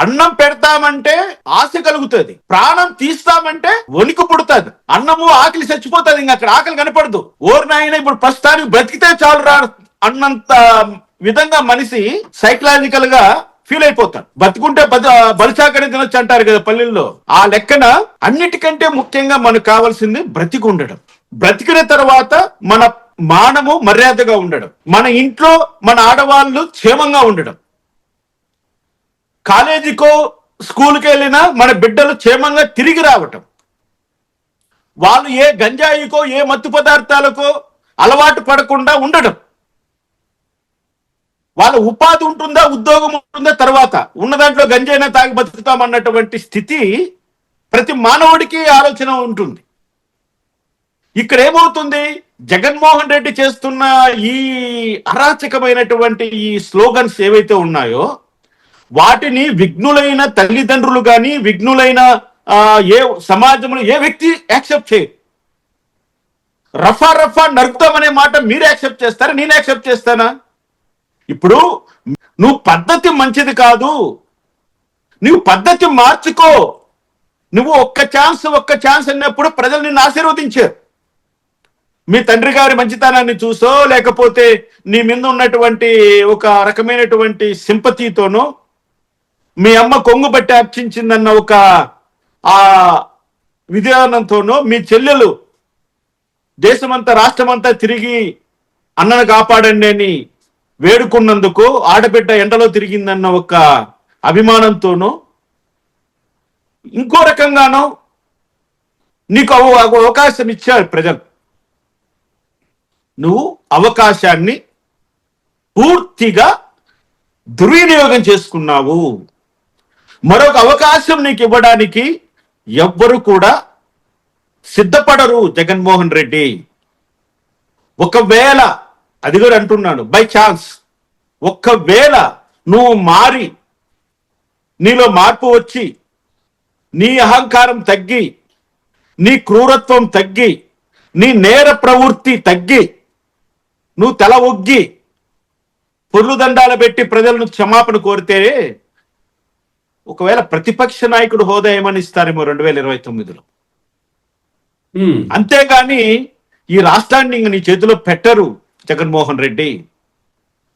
అన్నం పెడతామంటే ఆశ కలుగుతుంది, ప్రాణం తీస్తామంటే వణికి పుడుతుంది. అన్నము ఆకలి చచ్చిపోతుంది, ఇంకా అక్కడ ఆకలి కనపడదు. ఓరినాయన ఇప్పుడు ప్రస్తుతానికి బ్రతికితే చాలు రా అన్నంత విధంగా మనిషి సైకలాజికల్ గా ఫీల్ అయిపోతాడు. బతుకుంటే బలిచాకని తినొచ్చు అంటారు కదా పల్లెల్లో. ఆ లెక్కన అన్నిటికంటే ముఖ్యంగా మనకు కావాల్సింది బ్రతికి ఉండడం. బ్రతికిన తర్వాత మన మానము మర్యాదగా ఉండడం, మన ఇంట్లో మన ఆడవాళ్ళు క్షేమంగా ఉండడం, కాలేజీకో స్కూల్కి వెళ్ళినా మన బిడ్డలు క్షేమంగా తిరిగి రావటం, వాళ్ళు ఏ గంజాయికో ఏ మత్తు పదార్థాలకో అలవాటు పడకుండా ఉండడం, వాళ్ళ ఉపాధి ఉంటుందా ఉద్యోగం ఉంటుందా తర్వాత ఉన్న దాంట్లో గంజాయినా తాగి బతుకుతామన్నటువంటి స్థితి ప్రతి మానవుడికి ఆలోచన ఉంటుంది. ఇక్కడ ఏమవుతుంది, జగన్మోహన్ రెడ్డి చేస్తున్న ఈ అరాచకమైనటువంటి ఈ స్లోగన్స్ ఏవైతే ఉన్నాయో వాటిని విఘ్నులైన తల్లిదండ్రులు కానీ విఘ్నులైన ఏ సమాజంలో ఏ వ్యక్తి యాక్సెప్ట్ చేయరు. రఫా రఫా నరుకుతామనే మాట మీరు యాక్సెప్ట్ చేస్తారా, నేను యాక్సెప్ట్ చేస్తానా? ఇప్పుడు నువ్వు పద్ధతి మంచిది కాదు, నువ్వు పద్ధతి మార్చుకో, నువ్వు ఒక్క ఛాన్స్ అన్నప్పుడు ప్రజలు నిన్ను ఆశీర్వదించారు. మీ తండ్రి గారి మంచితనాన్ని చూసో లేకపోతే నీ మీద ఉన్నటువంటి ఒక రకమైనటువంటి సింపతితోనో, మీ అమ్మ కొంగు బట్టి అర్చించిందన్న ఒక ఆ విధానంతోనో, మీ చెల్లెలు దేశమంతా రాష్ట్రమంతా తిరిగి అన్నను కాపాడండి అని వేడుకున్నందుకు, ఆడబిడ్డ ఎండలో తిరిగిందన్న ఒక అభిమానంతోనో, ఇంకో రకంగానో నీకు అవకాశం ఇచ్చారు ప్రజలు. నువ్వు అవకాశాన్ని పూర్తిగా దుర్వినియోగం చేసుకున్నావు. మరొక అవకాశం నీకు ఇవ్వడానికి ఎవ్వరు కూడా సిద్ధపడరు జగన్మోహన్ రెడ్డి. ఒకవేళ అది కూడా అంటున్నాను, బై ఛాన్స్ ఒక్కవేళ నువ్వు మారి నీలో మార్పు వచ్చి నీ అహంకారం తగ్గి నీ క్రూరత్వం తగ్గి నీ నేర ప్రవృత్తి తగ్గి నువ్వు తల ఒగ్గి పొర్లు దండాలు పెట్టి ప్రజలను క్షమాపణ కోరితే ఒకవేళ ప్రతిపక్ష నాయకుడు హోదా ఏమని ఇస్తారేమో 2029లో. అంతేగాని ఈ రాష్ట్రాన్ని నీ చేతిలో పెట్టరు జగన్మోహన్ రెడ్డి.